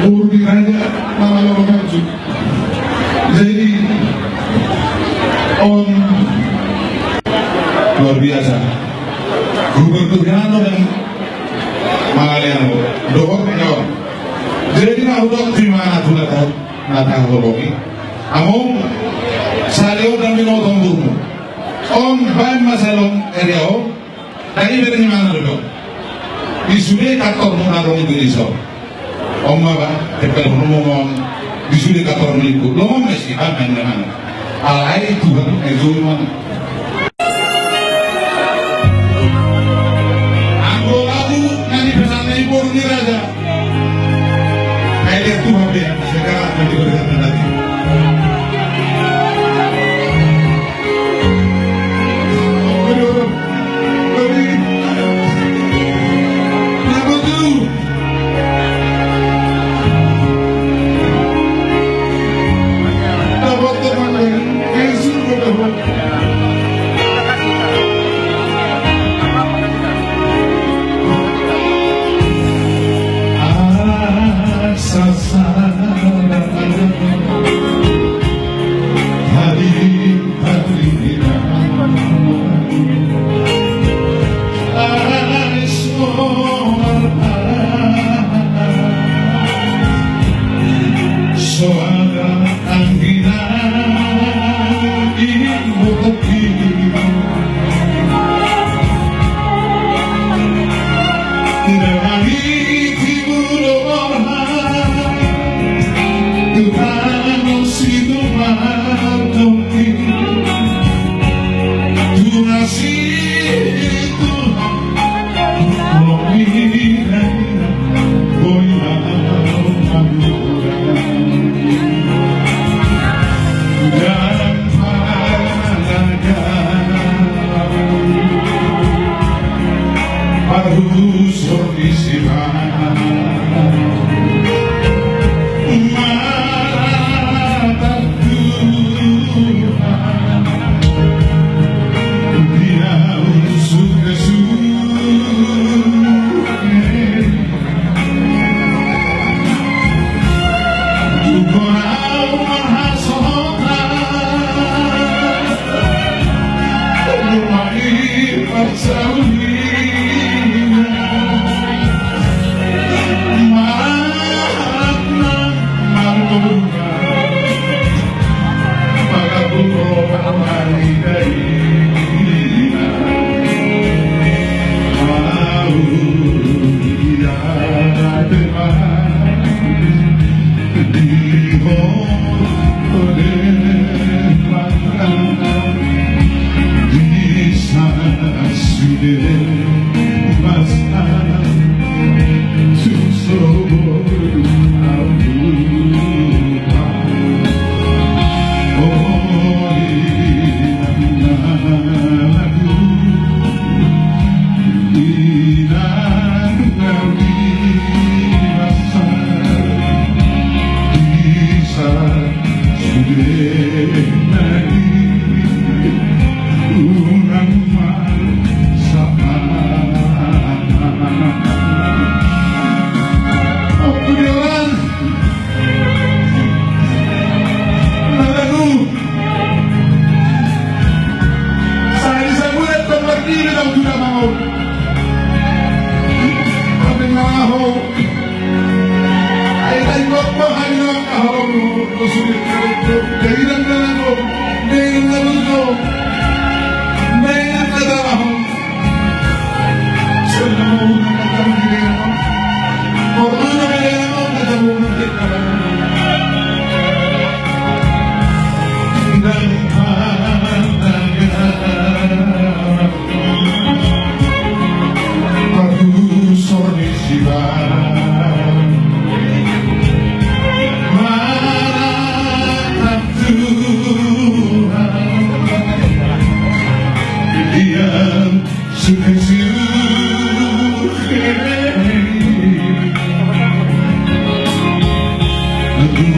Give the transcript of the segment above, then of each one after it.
Murni aja malah maju. Jadi on luar biasa. Gubernurnya dan Mangalian doa nyawa. Jadi na udah gimana tuh nata hologi. Among saleo dan minotong dulu. Om bayi masalong area om. Tadi berani mana dulu? Disuruh kantor mengarung Indonesia. Om apa? Tepel ngomong disuruh kantor meliku. Lo mau masih main dengan alai Tuhan itu mana? Aku nanti pesannya ibu ni raja. Kayak itu apa ya? Sekarang nanti berkata lagi.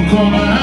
Come on.